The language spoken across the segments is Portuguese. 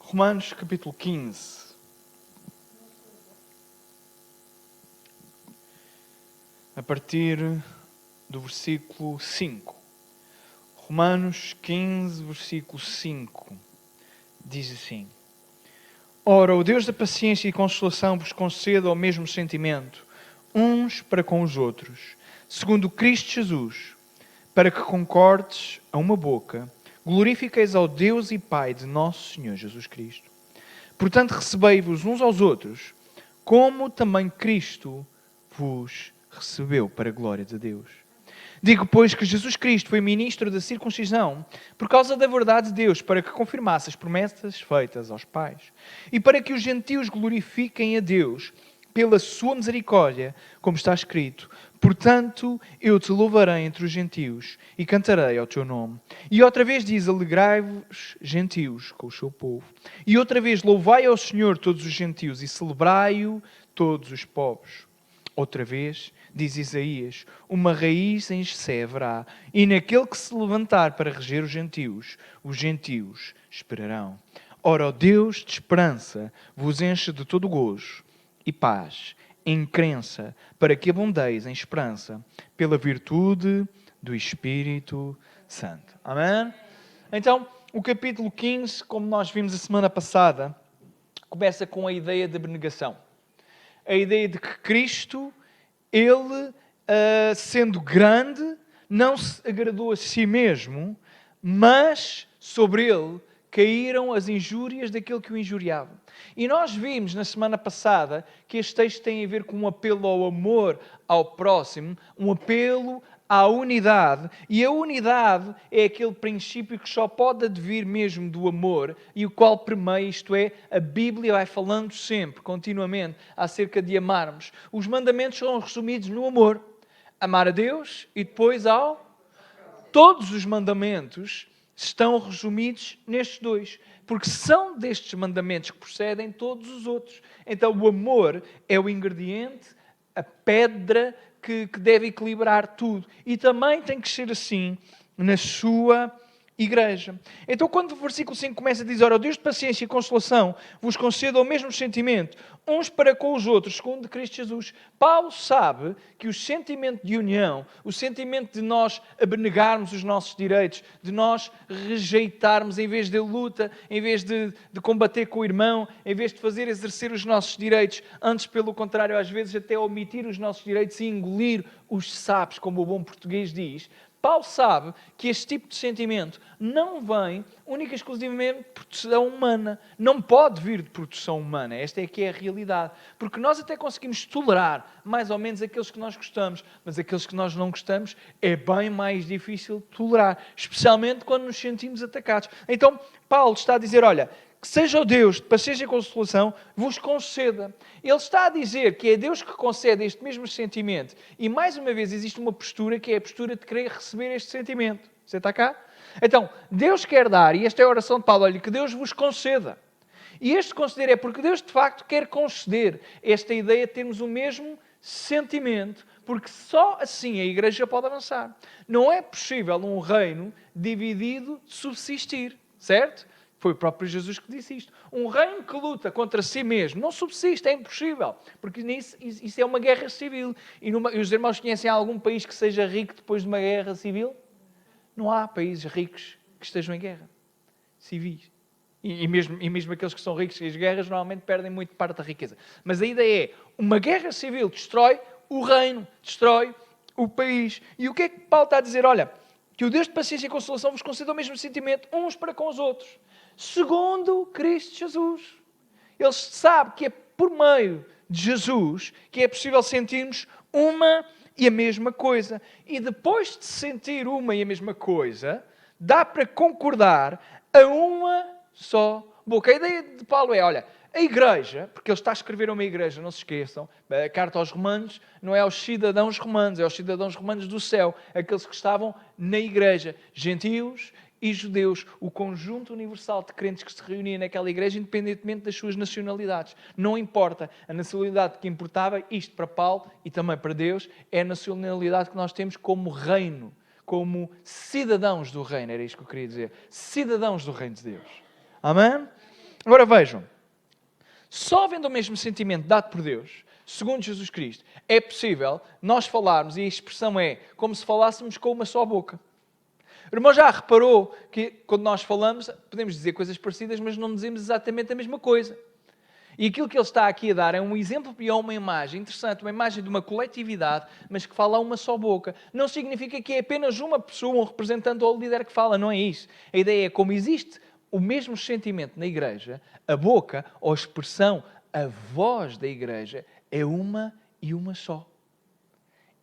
Romanos capítulo 15. A partir do versículo 5. Romanos 15, versículo 5. Diz assim: Ora, o Deus da paciência e consolação vos conceda o mesmo sentimento, uns para com os outros, segundo Cristo Jesus, para que concordes a uma boca, glorifiqueis ao Deus e Pai de nosso Senhor Jesus Cristo. Portanto, recebei-vos uns aos outros, como também Cristo vos recebeu para a glória de Deus. Digo, pois, que Jesus Cristo foi ministro da circuncisão por causa da verdade de Deus, para que confirmasse as promessas feitas aos pais, e para que os gentios glorifiquem a Deus pela sua misericórdia, como está escrito: Portanto, eu te louvarei entre os gentios e cantarei ao teu nome. E outra vez diz: Alegrai-vos, gentios, com o seu povo. E outra vez: Louvai ao Senhor todos os gentios e celebrai-o todos os povos. Outra vez, diz Isaías: Uma raiz em Jessé haverá, e naquele que se levantar para reger os gentios esperarão. Ora, o Deus de esperança vos enche de todo gozo e paz, em crença, para que abundeis em esperança, pela virtude do Espírito Santo. Amém? Então, o capítulo 15, como nós vimos a semana passada, começa com a ideia de abnegação. A ideia de que Cristo, Ele, sendo grande, não se agradou a si mesmo, mas sobre Ele caíram as injúrias daquele que o injuriava. E nós vimos na semana passada que este texto tem a ver com um apelo ao amor ao próximo, um apelo à unidade. E a unidade é aquele princípio que só pode advir mesmo do amor e o qual permeia, isto é, a Bíblia vai falando sempre, continuamente, acerca de amarmos. Os mandamentos são resumidos no amor. Amar a Deus e depois Todos os mandamentos estão resumidos nestes dois, porque são destes mandamentos que procedem todos os outros. Então o amor é o ingrediente, a pedra que deve equilibrar tudo. E também tem que ser assim na sua igreja. Então quando o versículo 5 começa a dizer: Ora, o Deus de paciência e consolação vos conceda o mesmo sentimento, uns para com os outros, segundo Cristo Jesus. Paulo sabe que o sentimento de união, o sentimento de nós abnegarmos os nossos direitos, de nós rejeitarmos, em vez de luta, em vez de combater com o irmão, em vez de fazer exercer os nossos direitos, antes pelo contrário, às vezes até omitir os nossos direitos e engolir os sapos, como o bom português diz. Paulo sabe que este tipo de sentimento não vem única e exclusivamente de produção humana. Não pode vir de produção humana. Esta é que é a realidade. Porque nós até conseguimos tolerar mais ou menos aqueles que nós gostamos, mas aqueles que nós não gostamos é bem mais difícil de tolerar. Especialmente quando nos sentimos atacados. Então, Paulo está a dizer, olha, que seja o Deus de paciência e consolação vos conceda. Ele está a dizer que é Deus que concede este mesmo sentimento. E mais uma vez existe uma postura que é a postura de querer receber este sentimento. Você está cá? Então, Deus quer dar, e esta é a oração de Paulo, olha, que Deus vos conceda. E este conceder é porque Deus de facto quer conceder esta ideia de termos o mesmo sentimento, porque só assim a igreja pode avançar. Não é possível um reino dividido subsistir, certo? Foi o próprio Jesus que disse isto. Um reino que luta contra si mesmo não subsiste, é impossível. Porque isso é uma guerra civil. E os irmãos conhecem algum país que seja rico depois de uma guerra civil? Não há países ricos que estejam em guerra. Civis. E mesmo aqueles que são ricos e as guerras normalmente perdem muito parte da riqueza. Mas a ideia é, uma guerra civil destrói o reino, destrói o país. E o que é que Paulo está a dizer? Olha, que o Deus de paciência e consolação vos conceda o mesmo sentimento uns para com os outros, segundo Cristo Jesus. Ele sabe que é por meio de Jesus que é possível sentirmos uma e a mesma coisa. E depois de sentir uma e a mesma coisa, dá para concordar a uma só boca. A ideia de Paulo é, olha, a igreja, porque ele está a escrever uma igreja, não se esqueçam, a carta aos romanos não é aos cidadãos romanos, é aos cidadãos romanos do céu, aqueles que estavam na igreja, gentios e judeus, o conjunto universal de crentes que se reunia naquela igreja, independentemente das suas nacionalidades. Não importa, a nacionalidade que importava, isto para Paulo e também para Deus, é a nacionalidade que nós temos como reino, como cidadãos do reino, era isto que eu queria dizer, cidadãos do reino de Deus. Amém? Agora vejam, só havendo o mesmo sentimento dado por Deus, segundo Jesus Cristo, é possível nós falarmos, e a expressão é como se falássemos com uma só boca. O irmão já reparou que quando nós falamos, podemos dizer coisas parecidas, mas não dizemos exatamente a mesma coisa. E aquilo que ele está aqui a dar é um exemplo e é uma imagem interessante, uma imagem de uma coletividade, mas que fala a uma só boca. Não significa que é apenas uma pessoa, um representante ou líder que fala, não é isso. A ideia é como existe o mesmo sentimento na igreja, a boca ou a expressão, a voz da igreja é uma e uma só.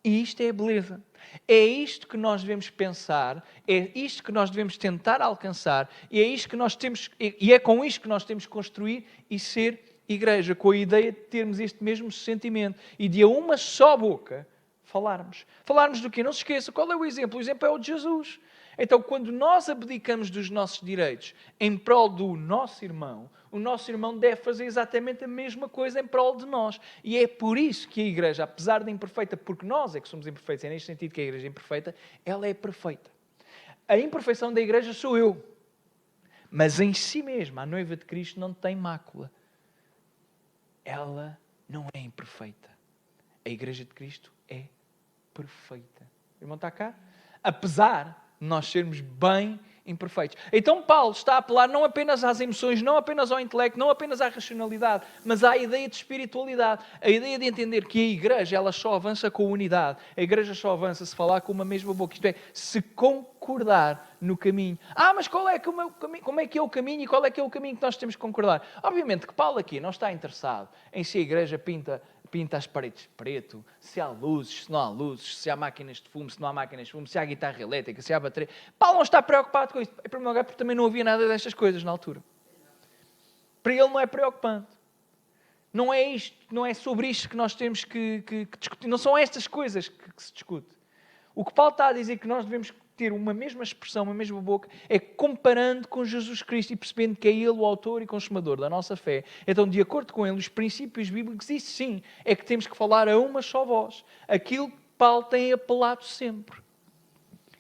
E isto é a beleza. É isto que nós devemos pensar, é isto que nós devemos tentar alcançar, e é isto que nós temos, e é com isto que nós temos que construir e ser igreja, com a ideia de termos este mesmo sentimento e de a uma só boca falarmos. Falarmos do quê? Não se esqueça, qual é o exemplo? O exemplo é o de Jesus. Então, quando nós abdicamos dos nossos direitos em prol do nosso irmão, o nosso irmão deve fazer exatamente a mesma coisa em prol de nós. E é por isso que a igreja, apesar de imperfeita, porque nós é que somos imperfeitos, é neste sentido que a igreja é imperfeita, ela é perfeita. A imperfeição da igreja sou eu. Mas em si mesma, a noiva de Cristo não tem mácula. Ela não é imperfeita. A igreja de Cristo é perfeita. O irmão está cá? Apesar de nós sermos bem imperfeitos. Então Paulo está a apelar não apenas às emoções, não apenas ao intelecto, não apenas à racionalidade, mas à ideia de espiritualidade. A ideia de entender que a igreja ela só avança com unidade. A igreja só avança se falar com uma mesma boca. Isto é, se concordar no caminho. Mas qual é que o meu caminho? Como é que é o caminho e qual é que é o caminho que nós temos que concordar? Obviamente que Paulo aqui não está interessado em se a igreja pinta as paredes de preto, se há luzes, se não há luzes, se há máquinas de fumo, se não há máquinas de fumo, se há guitarra elétrica, se há bateria. Paulo não está preocupado com isso. Em primeiro lugar, porque também não havia nada destas coisas na altura. Para ele não é preocupante. Não é isto, não é sobre isto que nós temos que discutir. Não são estas coisas que se discute. O que Paulo está a dizer que nós devemos ter uma mesma expressão, uma mesma boca, é comparando com Jesus Cristo e percebendo que é Ele o autor e consumador da nossa fé. Então, de acordo com Ele, os princípios bíblicos, isso sim, é que temos que falar a uma só voz. Aquilo que Paulo tem apelado sempre.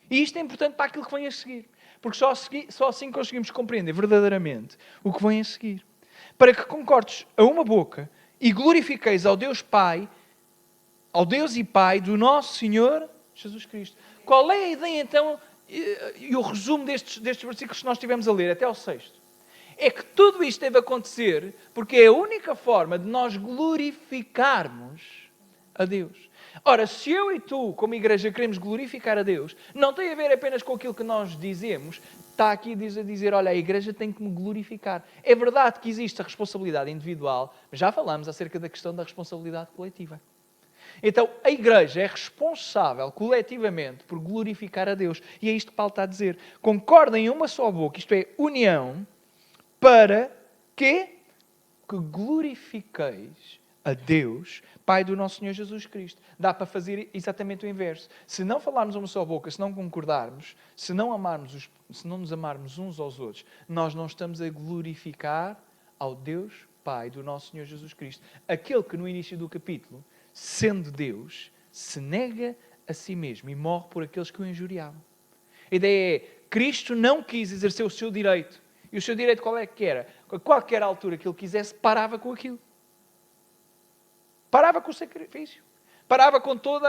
E isto é importante para aquilo que vem a seguir. Porque só assim conseguimos compreender verdadeiramente o que vem a seguir. Para que concordes a uma boca e glorifiqueis ao Deus Pai, ao Deus e Pai do nosso Senhor Jesus Cristo. Qual é a ideia, então, e o resumo destes versículos que nós estivemos a ler, até ao 6º? É que tudo isto deve acontecer porque é a única forma de nós glorificarmos a Deus. Ora, se eu e tu, como igreja, queremos glorificar a Deus, não tem a ver apenas com aquilo que nós dizemos, está aqui a dizer, olha, a igreja tem que me glorificar. É verdade que existe a responsabilidade individual, mas já falamos acerca da questão da responsabilidade coletiva. Então, a igreja é responsável coletivamente por glorificar a Deus. E é isto que Paulo está a dizer. Concordem em uma só boca, isto é, união, para que glorifiqueis a Deus, Pai do nosso Senhor Jesus Cristo. Dá para fazer exatamente o inverso. Se não falarmos uma só boca, se não concordarmos, se não nos amarmos uns aos outros, nós não estamos a glorificar ao Deus, Pai do nosso Senhor Jesus Cristo. Aquele que no início do capítulo, sendo Deus, se nega a si mesmo e morre por aqueles que o injuriavam. A ideia é, Cristo não quis exercer o seu direito. E o seu direito qual é que era? A qualquer altura que ele quisesse, parava com aquilo. Parava com o sacrifício. Parava com toda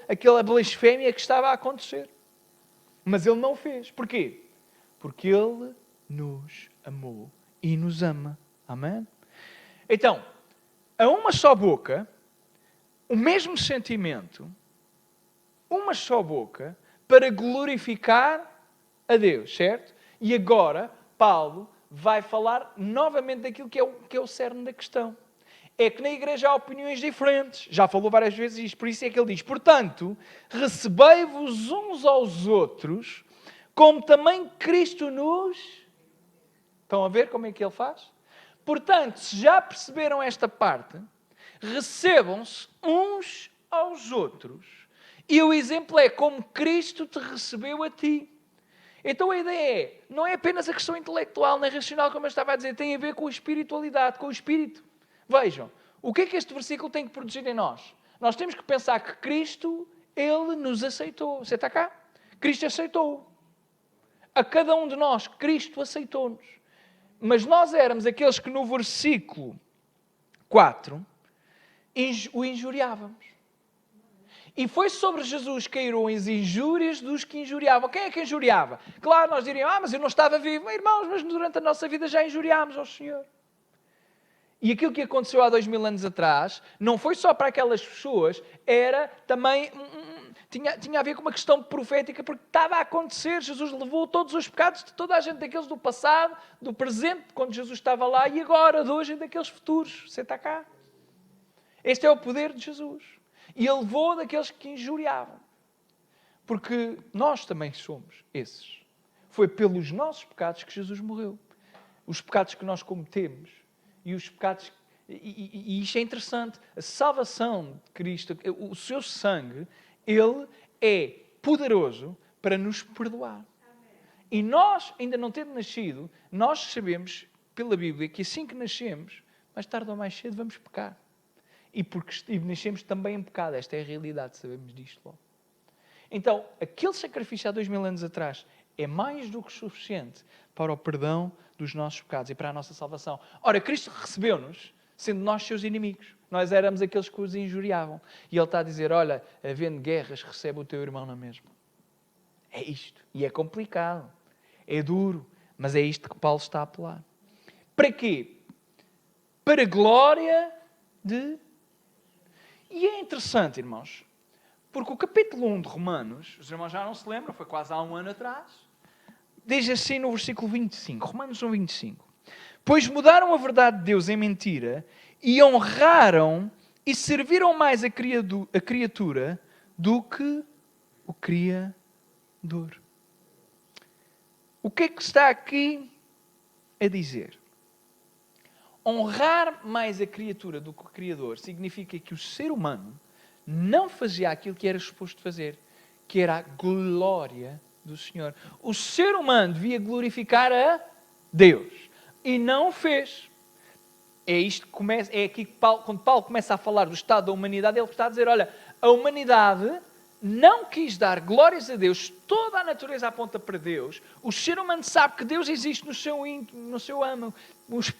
aquela blasfémia que estava a acontecer. Mas ele não o fez. Porquê? Porque ele nos amou e nos ama. Amém? Então, a uma só boca, o mesmo sentimento, uma só boca, para glorificar a Deus, certo? E agora, Paulo vai falar novamente daquilo que é o cerne da questão. É que na igreja há opiniões diferentes. Já falou várias vezes isto, por isso é que ele diz, portanto, recebei-vos uns aos outros, como também Cristo nos... Estão a ver como é que ele faz? Portanto, se já perceberam esta parte, recebam-se uns aos outros. E o exemplo é como Cristo te recebeu a ti. Então a ideia é, não é apenas a questão intelectual nem racional, como eu estava a dizer, tem a ver com a espiritualidade, com o Espírito. Vejam, o que é que este versículo tem que produzir em nós? Nós temos que pensar que Cristo, Ele nos aceitou. Você está cá? Cristo aceitou. A cada um de nós, Cristo aceitou-nos. Mas nós éramos aqueles que no versículo 4 o injuriávamos. E foi sobre Jesus que caíram as injúrias dos que injuriavam. Quem é que injuriava? Claro, nós diríamos, mas eu não estava vivo. Irmãos, mas durante a nossa vida já injuriámos ao Senhor. E aquilo que aconteceu há 2000 anos atrás, não foi só para aquelas pessoas, era também, tinha a ver com uma questão profética, porque estava a acontecer. Jesus levou todos os pecados de toda a gente, daqueles do passado, do presente, quando Jesus estava lá, e agora, de hoje, e daqueles futuros. Você está cá. Este é o poder de Jesus. E ele levou daqueles que injuriavam. Porque nós também somos esses. Foi pelos nossos pecados que Jesus morreu. Os pecados que nós cometemos. E os pecados... E isto é interessante. A salvação de Cristo, o seu sangue, ele é poderoso para nos perdoar. E nós, ainda não tendo nascido, nós sabemos, pela Bíblia, que assim que nascemos, mais tarde ou mais cedo, vamos pecar. E nascemos também em pecado. Esta é a realidade, sabemos disto logo. Então, aquele sacrifício há 2000 anos atrás é mais do que suficiente para o perdão dos nossos pecados e para a nossa salvação. Ora, Cristo recebeu-nos, sendo nós seus inimigos. Nós éramos aqueles que os injuriavam. E Ele está a dizer, olha, havendo guerras, recebe o teu irmão na mesma. É isto. E é complicado. É duro. Mas é isto que Paulo está a apelar. Para quê? Para a glória de... E é interessante, irmãos, porque o capítulo 1 de Romanos, os irmãos já não se lembram, foi quase há um ano atrás, diz assim no versículo 25, Romanos 1, 25. Pois mudaram a verdade de Deus em mentira e honraram e serviram mais a criatura do que o Criador. O que é que está aqui a dizer? Honrar mais a criatura do que o Criador significa que o ser humano não fazia aquilo que era suposto fazer, que era a glória do Senhor. O ser humano devia glorificar a Deus e não o fez. É isto que começa, é aqui que quando Paulo começa a falar do estado da humanidade, ele está a dizer, olha, a humanidade não quis dar glórias a Deus, toda a natureza aponta para Deus, o ser humano sabe que Deus existe no seu íntimo, no seu âmago,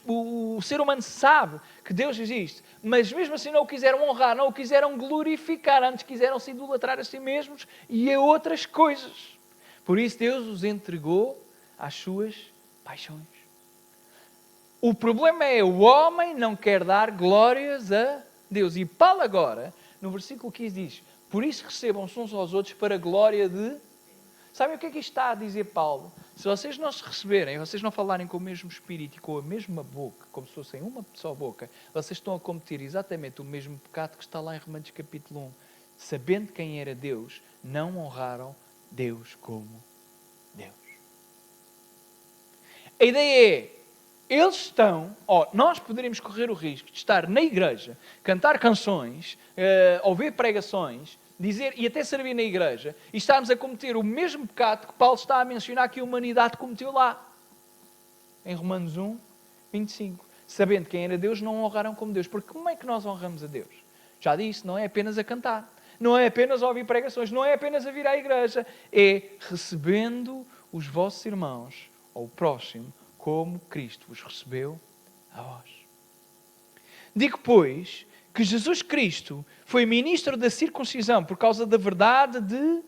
o ser humano sabe que Deus existe, mas mesmo assim não o quiseram honrar, não o quiseram glorificar, antes quiseram se idolatrar a si mesmos e a outras coisas. Por isso Deus os entregou às suas paixões. O problema é o homem não quer dar glórias a Deus. E Paulo agora, no versículo 15 diz, por isso recebam-se uns aos outros para a glória de... Sabem o que é que isto está a dizer Paulo? Se vocês não se receberem, vocês não falarem com o mesmo espírito e com a mesma boca, como se fossem uma só boca, vocês estão a cometer exatamente o mesmo pecado que está lá em Romanos capítulo 1. Sabendo quem era Deus, não honraram Deus como Deus. A ideia é, eles estão, nós poderíamos correr o risco de estar na igreja, cantar canções, ouvir pregações, dizer e até servir na igreja, e estarmos a cometer o mesmo pecado que Paulo está a mencionar que a humanidade cometeu lá. Em Romanos 1, 25. Sabendo quem era Deus, não honraram como Deus. Porque como é que nós honramos a Deus? Já disse, não é apenas a cantar. Não é apenas a ouvir pregações. Não é apenas a vir à igreja. É recebendo os vossos irmãos, ou o próximo, como Cristo vos recebeu a vós. Digo, pois, que Jesus Cristo foi ministro da circuncisão por causa da verdade de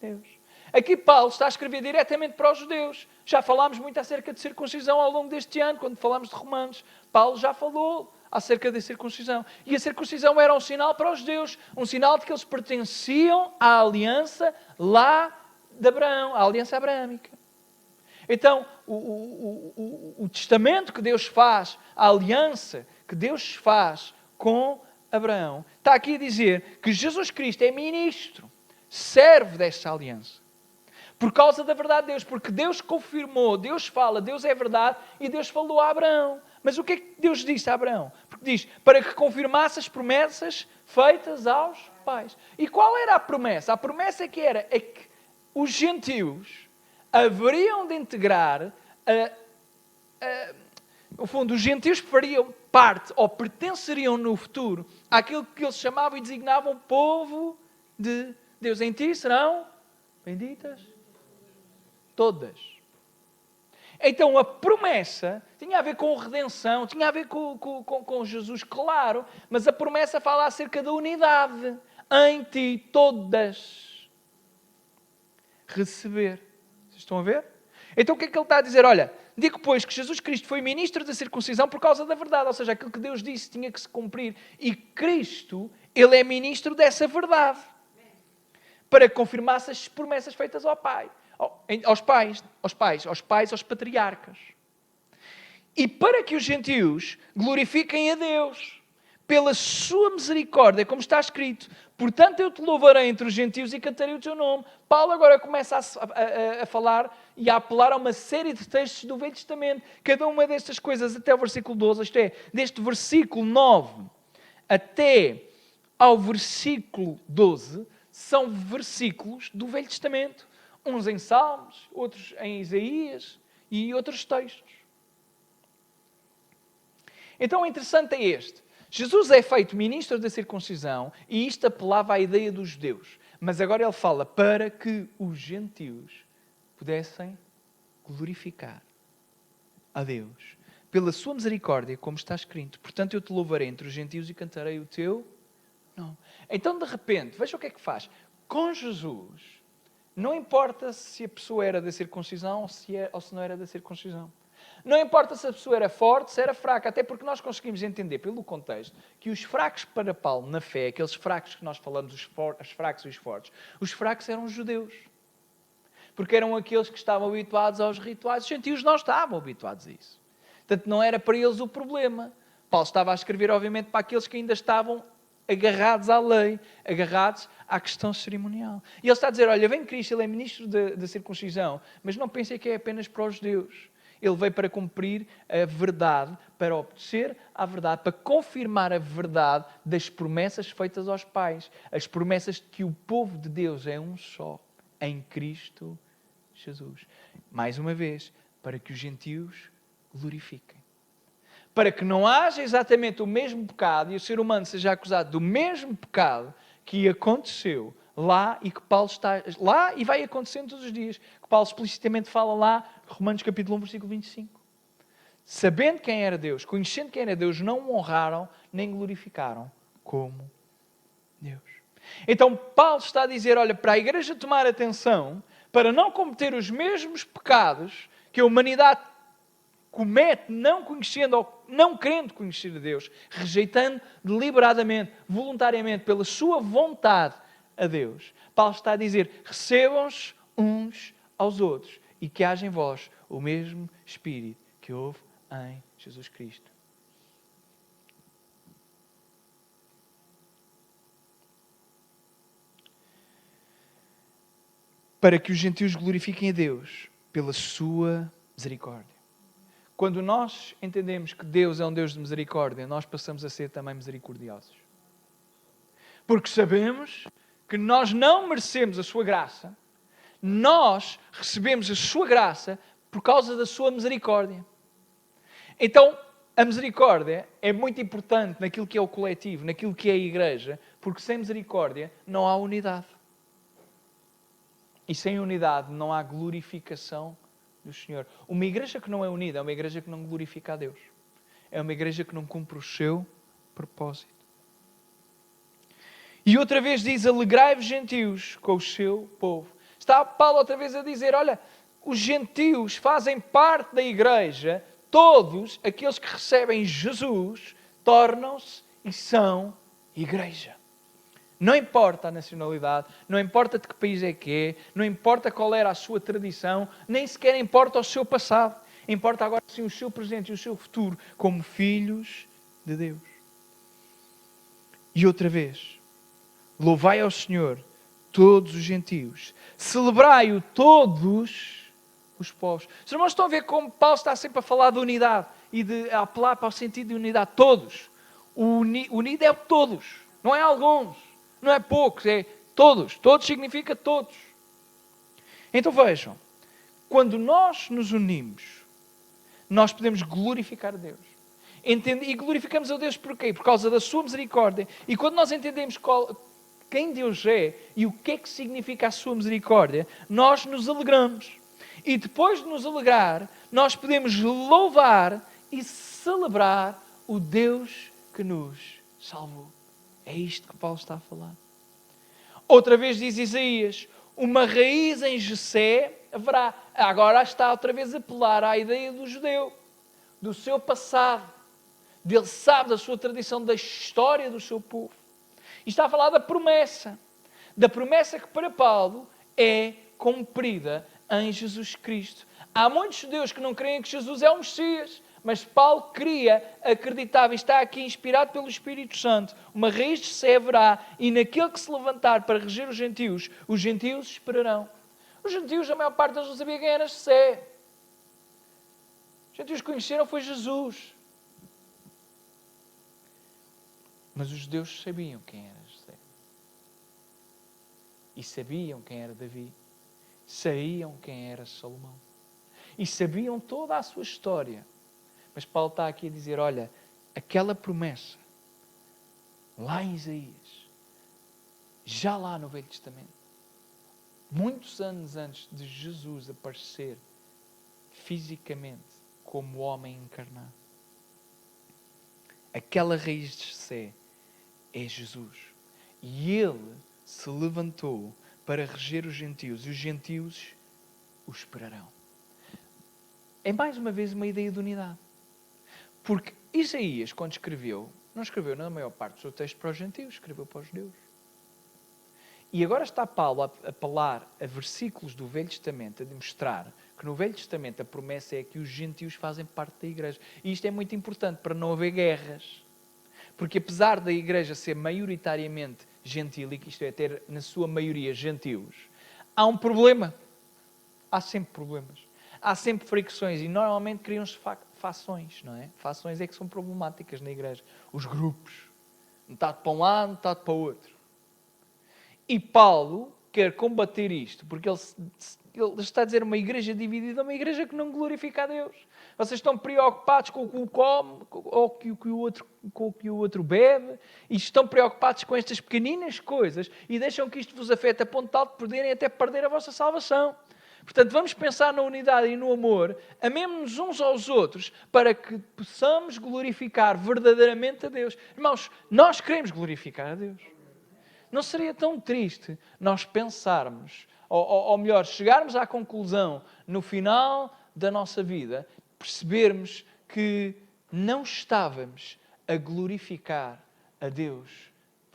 Deus. Aqui Paulo está a escrever diretamente para os judeus. Já falámos muito acerca de circuncisão ao longo deste ano, quando falamos de Romanos. Paulo já falou acerca da circuncisão. E a circuncisão era um sinal para os judeus, um sinal de que eles pertenciam à aliança lá de Abraão, à aliança abraâmica. Então, o testamento que Deus faz, a aliança que Deus faz com Abraão, está aqui a dizer que Jesus Cristo é ministro, serve desta aliança. Por causa da verdade de Deus, porque Deus confirmou, Deus fala, Deus é verdade e Deus falou a Abraão. Mas o que é que Deus disse a Abraão? Porque diz, para que confirmasse as promessas feitas aos pais. E qual era a promessa? A promessa é que os gentios haveriam de integrar, no fundo, os gentios fariam parte, ou pertenceriam no futuro, àquilo que eles chamavam e designavam povo de Deus. Em ti serão benditas todas. Então a promessa tinha a ver com redenção, tinha a ver com Jesus, claro, mas a promessa fala acerca da unidade. Em ti todas receber. Vocês estão a ver? Então o que é que ele está a dizer? Olha, digo pois que Jesus Cristo foi ministro da circuncisão por causa da verdade, ou seja, aquilo que Deus disse tinha que se cumprir. E Cristo, ele é ministro dessa verdade. Para que confirmasse as promessas feitas ao Pai. Aos patriarcas. E para que os gentios glorifiquem a Deus pela sua misericórdia, como está escrito. Portanto, eu te louvarei entre os gentios e cantarei o teu nome. Paulo agora começa a falar e a apelar a uma série de textos do Velho Testamento. Cada uma destas coisas até o versículo 12, isto é, deste versículo 9 até ao versículo 12, são versículos do Velho Testamento. Uns em Salmos, outros em Isaías e outros textos. Então o interessante é este. Jesus é feito ministro da circuncisão e isto apelava à ideia dos judeus. Mas agora ele fala para que os gentios pudessem glorificar a Deus pela sua misericórdia, como está escrito. Portanto, eu te louvarei entre os gentios e cantarei o teu nome. Então, de repente, veja o que é que faz. Com Jesus, não importa se a pessoa era da circuncisão ou se não era da circuncisão. Não importa se a pessoa era forte, se era fraca, até porque nós conseguimos entender pelo contexto que os fracos para Paulo na fé, aqueles fracos que nós falamos, os fracos e os fracos eram os judeus. Porque eram aqueles que estavam habituados aos rituais. Os gentios não estavam habituados a isso. Portanto, não era para eles o problema. Paulo estava a escrever, obviamente, para aqueles que ainda estavam agarrados à lei, agarrados à questão cerimonial. E ele está a dizer, olha, vem Cristo, ele é ministro da circuncisão, mas não pensem que é apenas para os judeus. Ele veio para cumprir a verdade, para obedecer à verdade, para confirmar a verdade das promessas feitas aos pais. As promessas de que o povo de Deus é um só, em Cristo Jesus. Mais uma vez, para que os gentios glorifiquem. Para que não haja exatamente o mesmo pecado e o ser humano seja acusado do mesmo pecado que aconteceu lá e que Paulo está lá e vai acontecendo todos os dias, que Paulo explicitamente fala lá, Romanos capítulo 1, versículo 25. Sabendo quem era Deus, conhecendo quem era Deus, não o honraram nem glorificaram como Deus. Então Paulo está a dizer, olha, para a igreja tomar atenção, para não cometer os mesmos pecados que a humanidade comete não conhecendo ou não querendo conhecer a Deus, rejeitando deliberadamente, voluntariamente, pela sua vontade a Deus. Paulo está a dizer, recebam-se uns aos outros e que haja em vós o mesmo Espírito que houve em Jesus Cristo. Para que os gentios glorifiquem a Deus pela sua misericórdia. Quando nós entendemos que Deus é um Deus de misericórdia, nós passamos a ser também misericordiosos. Porque sabemos que nós não merecemos a sua graça, nós recebemos a sua graça por causa da sua misericórdia. Então, a misericórdia é muito importante naquilo que é o coletivo, naquilo que é a igreja, porque sem misericórdia não há unidade. E sem unidade não há glorificação do Senhor. Uma igreja que não é unida é uma igreja que não glorifica a Deus. É uma igreja que não cumpre o seu propósito. E outra vez diz, alegrai-vos gentios com o seu povo. Está Paulo outra vez a dizer, olha, os gentios fazem parte da igreja, todos aqueles que recebem Jesus tornam-se e são igreja. Não importa a nacionalidade, não importa de que país é que é, não importa qual era a sua tradição, nem sequer importa o seu passado. Importa agora sim o seu presente e o seu futuro como filhos de Deus. E outra vez, louvai ao Senhor todos os gentios, celebrai-o todos os povos. Os irmãos estão a ver como Paulo está sempre a falar de unidade e de apelar para o sentido de unidade. Todos. Unido é todos, não é alguns. Não é poucos, é todos. Todos significa todos. Então vejam, quando nós nos unimos, nós podemos glorificar a Deus. E glorificamos a Deus por quê? Por causa da sua misericórdia. E quando nós entendemos quem Deus é e o que é que significa a sua misericórdia, nós nos alegramos. E depois de nos alegrar, nós podemos louvar e celebrar o Deus que nos salvou. É isto que Paulo está a falar. Outra vez diz Isaías, uma raiz em Jessé haverá. Agora está outra vez a apelar à ideia do judeu, do seu passado. Dele sabe da sua tradição, da história do seu povo. E está a falar da promessa que para Paulo é cumprida em Jesus Cristo. Há muitos judeus que não creem que Jesus é o Messias, mas Paulo acreditava, e está aqui inspirado pelo Espírito Santo, uma raiz de Jessé haverá, e naquele que se levantar para reger os gentios esperarão. Os gentios, a maior parte deles não sabia quem era Jessé. Os gentios conheceram foi Jesus. Mas os judeus sabiam quem era Jessé. E sabiam quem era Davi. Sabiam quem era Salomão. E sabiam toda a sua história. Mas Paulo está aqui a dizer, olha, aquela promessa, lá em Isaías, já lá no Velho Testamento, muitos anos antes de Jesus aparecer fisicamente como homem encarnado, aquela raiz de Jessé é Jesus. E ele se levantou para reger os gentios, e os gentios o esperarão. É mais uma vez uma ideia de unidade. Porque Isaías, quando escreveu, não escreveu na maior parte do seu texto para os gentios, escreveu para os judeus. E agora está Paulo a apelar a versículos do Velho Testamento, a demonstrar que no Velho Testamento a promessa é que os gentios fazem parte da igreja. E isto é muito importante para não haver guerras. Porque apesar da igreja ser maioritariamente gentílica, isto é, ter na sua maioria gentios, há um problema. Há sempre problemas. Há sempre fricções e normalmente criam-se fações, não é? Fações é que são problemáticas na igreja. Os grupos. Metade para um lado, metade para o outro. E Paulo quer combater isto, porque ele está a dizer uma igreja dividida, uma igreja que não glorifica a Deus. Vocês estão preocupados com o que come, ou com o que o outro bebe, e estão preocupados com estas pequeninas coisas, e deixam que isto vos afete a ponto tal de poderem até perder a vossa salvação. Portanto, vamos pensar na unidade e no amor, amemos-nos uns aos outros, para que possamos glorificar verdadeiramente a Deus. Irmãos, nós queremos glorificar a Deus. Não seria tão triste nós pensarmos, ou melhor, chegarmos à conclusão, no final da nossa vida, percebermos que não estávamos a glorificar a Deus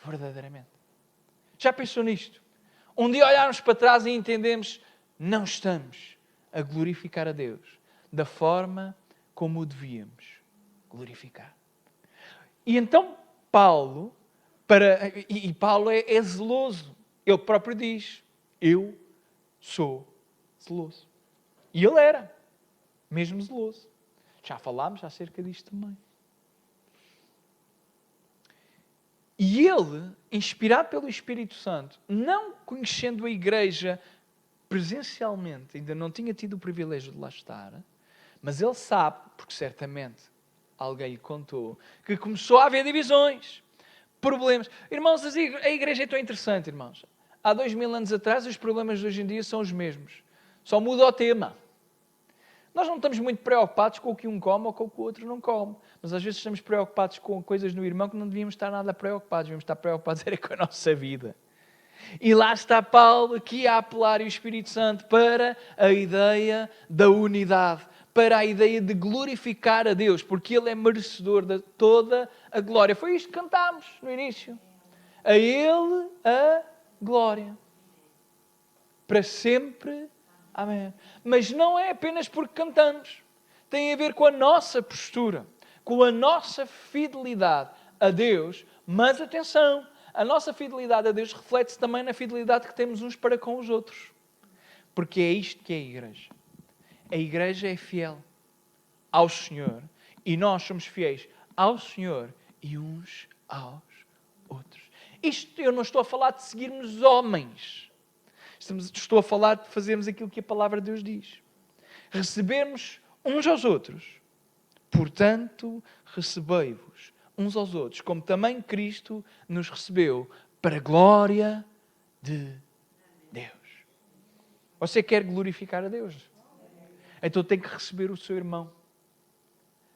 verdadeiramente. Já pensou nisto? Um dia olharmos para trás e entendemos, não estamos a glorificar a Deus da forma como o devíamos glorificar. E então Paulo, Paulo é zeloso. Ele próprio diz, eu sou zeloso. E ele era mesmo zeloso. Já falámos acerca disto também. E ele, inspirado pelo Espírito Santo, não conhecendo a igreja presencialmente, ainda não tinha tido o privilégio de lá estar, mas ele sabe, porque certamente alguém lhe contou, que começou a haver divisões, problemas. Irmãos, a igreja é tão interessante, irmãos. Há 2000 anos atrás, os problemas de hoje em dia são os mesmos. Só muda o tema. Nós não estamos muito preocupados com o que um come ou com o que o outro não come. Mas às vezes estamos preocupados com coisas no irmão que não devíamos estar nada preocupados. Devíamos estar preocupados era com a nossa vida. E lá está Paulo aqui a apelar e o Espírito Santo para a ideia da unidade. Para a ideia de glorificar a Deus. Porque Ele é merecedor de toda a glória. Foi isto que cantámos no início. A Ele a glória. Para sempre. Amém. Mas não é apenas porque cantamos. Tem a ver com a nossa postura, com a nossa fidelidade a Deus. Mas atenção, a nossa fidelidade a Deus reflete-se também na fidelidade que temos uns para com os outros. Porque é isto que é a igreja. A igreja é fiel ao Senhor e nós somos fiéis ao Senhor e uns aos outros. Isto eu não estou a falar de seguirmos homens. Estou a falar de fazermos aquilo que a palavra de Deus diz. Recebermos uns aos outros. Portanto, recebei-vos uns aos outros, como também Cristo nos recebeu para a glória de Deus. Você quer glorificar a Deus? Então tem que receber o seu irmão.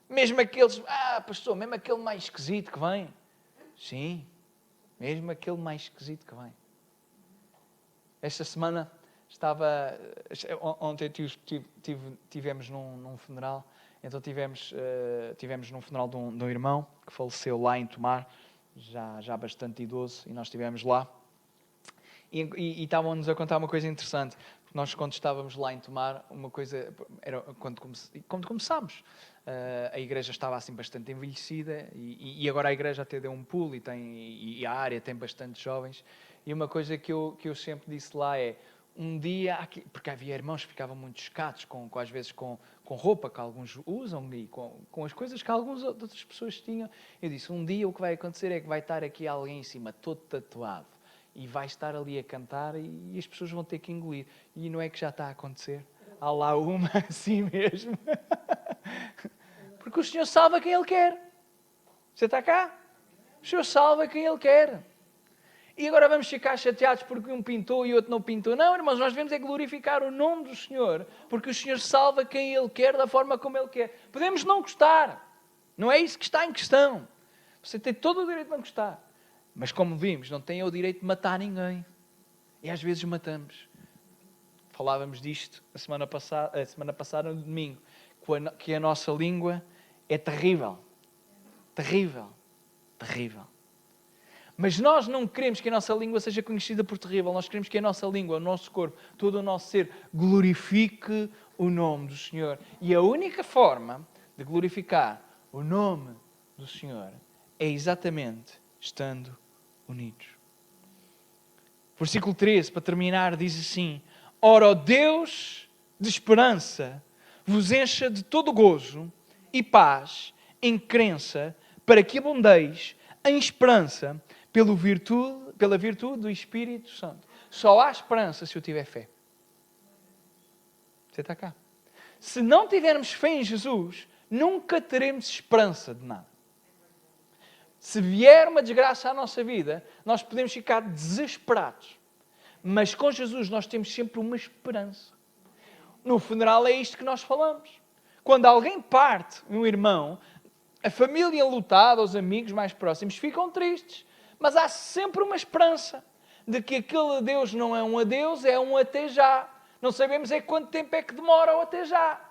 Mesmo aqueles, pastor, mesmo aquele mais esquisito que vem. Sim, mesmo aquele mais esquisito que vem. Esta semana ontem tivemos num funeral, então tivemos num funeral de um irmão que faleceu lá em Tomar, já bastante idoso, e nós estivemos lá. E estavam-nos a contar uma coisa interessante. Nós, quando estávamos lá em Tomar, uma coisa era quando começámos, a igreja estava assim bastante envelhecida e agora a igreja até deu um pulo e a área tem bastante jovens. E uma coisa que eu sempre disse lá é, um dia, porque havia irmãos que ficavam muito chocados, às vezes com roupa que alguns usam e com as coisas que algumas outras pessoas tinham. Eu disse, um dia o que vai acontecer é que vai estar aqui alguém em cima, todo tatuado. E vai estar ali a cantar e as pessoas vão ter que engolir. E não é que já está a acontecer? Há lá uma assim mesmo. Porque o Senhor salva quem Ele quer. Você está cá? O Senhor salva quem Ele quer. E agora vamos ficar chateados porque um pintou e outro não pintou. Não, irmãos, nós devemos é glorificar o nome do Senhor. Porque o Senhor salva quem Ele quer da forma como Ele quer. Podemos não gostar. Não é isso que está em questão. Você tem todo o direito de não gostar. Mas como vimos, não tem o direito de matar ninguém. E às vezes matamos. Falávamos disto a semana passada, no domingo, que a nossa língua é terrível. Terrível. Terrível. Mas nós não queremos que a nossa língua seja conhecida por terrível. Nós queremos que a nossa língua, o nosso corpo, todo o nosso ser, glorifique o nome do Senhor. E a única forma de glorificar o nome do Senhor é exatamente estando unidos. Versículo 13, para terminar, diz assim: ora, o Deus de esperança vos encha de todo gozo e paz em crença, para que abundeis em esperança pela virtude do Espírito Santo. Só há esperança se eu tiver fé. Você está cá? Se não tivermos fé em Jesus, nunca teremos esperança de nada. Se vier uma desgraça à nossa vida, nós podemos ficar desesperados. Mas com Jesus nós temos sempre uma esperança. No funeral é isto que nós falamos. Quando alguém parte, um irmão, a família enlutada, os amigos mais próximos, ficam tristes. Mas há sempre uma esperança de que aquele adeus não é um adeus, é um até já. Não sabemos quanto tempo é que demora o até já.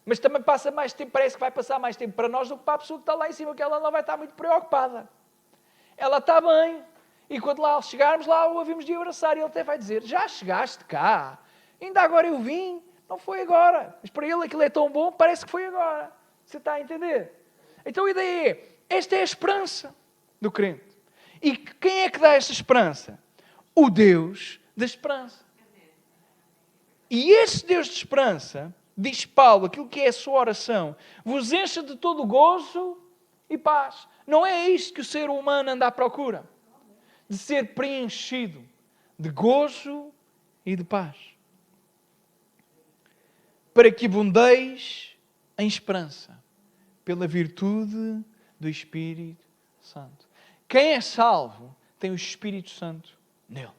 Mas também passa mais tempo, parece que vai passar mais tempo para nós do que para a pessoa que está lá em cima, que ela não vai estar muito preocupada. Ela está bem. E quando lá chegarmos, lá o ouvimos de abraçar. E ele até vai dizer, já chegaste cá. Ainda agora eu vim. Não foi agora. Mas para ele aquilo é tão bom, parece que foi agora. Você está a entender? Então a ideia é, esta é a esperança do crente. E quem é que dá esta esperança? O Deus da esperança. E esse Deus de esperança, diz Paulo, aquilo que é a sua oração, vos encha de todo gozo e paz. Não é isto que o ser humano anda à procura. De ser preenchido de gozo e de paz. Para que abundeis em esperança, pela virtude do Espírito Santo. Quem é salvo tem o Espírito Santo nele.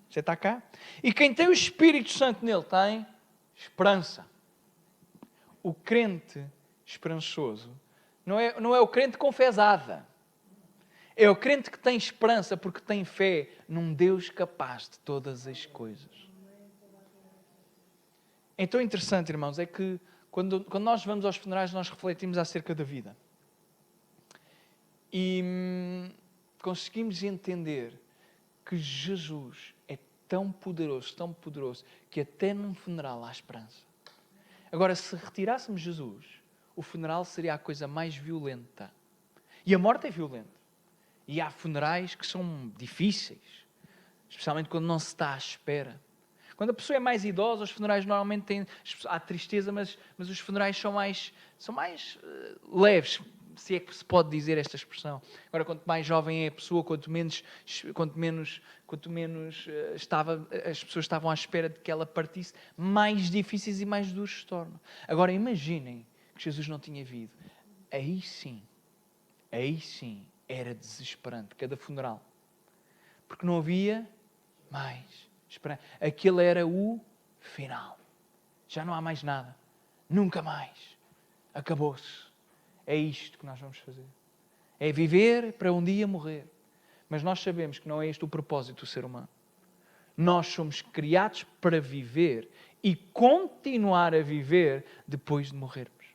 Você está cá? E quem tem o Espírito Santo nele tem esperança. O crente esperançoso não é o crente confesada. É o crente que tem esperança porque tem fé num Deus capaz de todas as coisas. Então, interessante, irmãos, é que quando nós vamos aos funerais, nós refletimos acerca da vida. E conseguimos entender que Jesus é tão poderoso, que até num funeral há esperança. Agora, se retirássemos Jesus, o funeral seria a coisa mais violenta. E a morte é violenta. E há funerais que são difíceis, especialmente quando não se está à espera. Quando a pessoa é mais idosa, os funerais normalmente têm... Há tristeza, mas os funerais são mais leves, se é que se pode dizer esta expressão. Agora, quanto mais jovem é a pessoa, quanto menos as pessoas estavam à espera de que ela partisse, mais difíceis e mais duros se tornam. Agora, imaginem que Jesus não tinha vindo. Aí sim, era desesperante cada funeral. Porque não havia mais esperança. Aquele era o final. Já não há mais nada. Nunca mais. Acabou-se. É isto que nós vamos fazer. É viver para um dia morrer. Mas nós sabemos que não é este o propósito do ser humano. Nós somos criados para viver e continuar a viver depois de morrermos.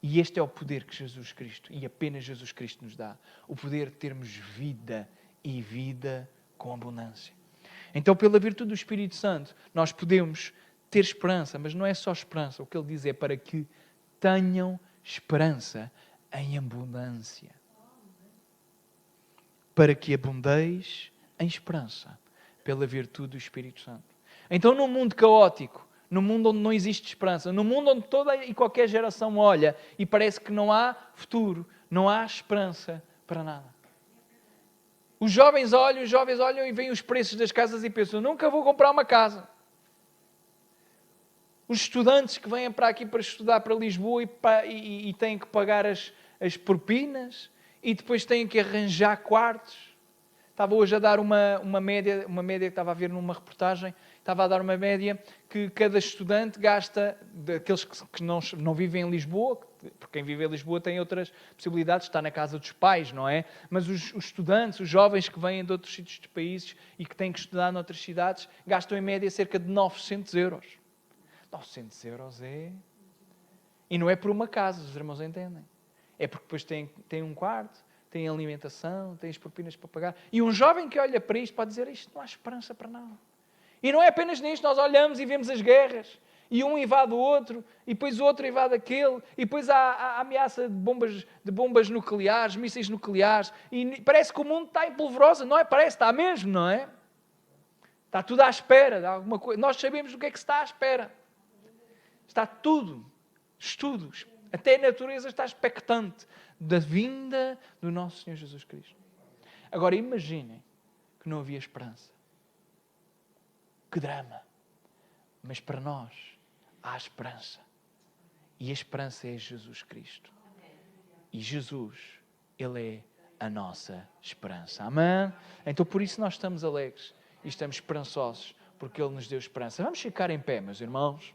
E este é o poder que Jesus Cristo, e apenas Jesus Cristo nos dá. O poder de termos vida e vida com abundância. Então, pela virtude do Espírito Santo, nós podemos ter esperança, mas não é só esperança. O que ele diz é para que tenham esperança em abundância. Para que abundeis em esperança, pela virtude do Espírito Santo. Então, num mundo caótico, num mundo onde não existe esperança, num mundo onde toda e qualquer geração olha e parece que não há futuro, não há esperança para nada. Os jovens olham e veem os preços das casas e pensam, nunca vou comprar uma casa. Os estudantes que vêm para aqui para estudar para Lisboa e têm que pagar as propinas e depois têm que arranjar quartos. Estava hoje a dar uma média que estava a ver numa reportagem, estava a dar uma média que cada estudante gasta, daqueles que não vivem em Lisboa, porque quem vive em Lisboa tem outras possibilidades, está na casa dos pais, não é? Mas os estudantes, os jovens que vêm de outros sítios de países e que têm que estudar noutras cidades, gastam em média cerca de 900 euros. 900 euros é... E não é por uma casa, os irmãos entendem. É porque depois tem um quarto, tem alimentação, tem as propinas para pagar. E um jovem que olha para isto pode dizer, isto não há esperança para nada. E não é apenas nisto, nós olhamos e vemos as guerras. E um invade o outro, e depois o outro invade aquele, e depois há a ameaça de bombas nucleares, mísseis nucleares, e parece que o mundo está em polvorosa, não é? Parece, está mesmo, não é? Está tudo à espera de alguma coisa. Nós sabemos do que é que se está à espera. Está tudo, estudos, até a natureza está expectante da vinda do nosso Senhor Jesus Cristo. Agora imaginem que não havia esperança. Que drama. Mas para nós há esperança. E a esperança é Jesus Cristo. E Jesus, Ele é a nossa esperança. Amém? Então por isso nós estamos alegres e estamos esperançosos, porque Ele nos deu esperança. Vamos ficar em pé, meus irmãos.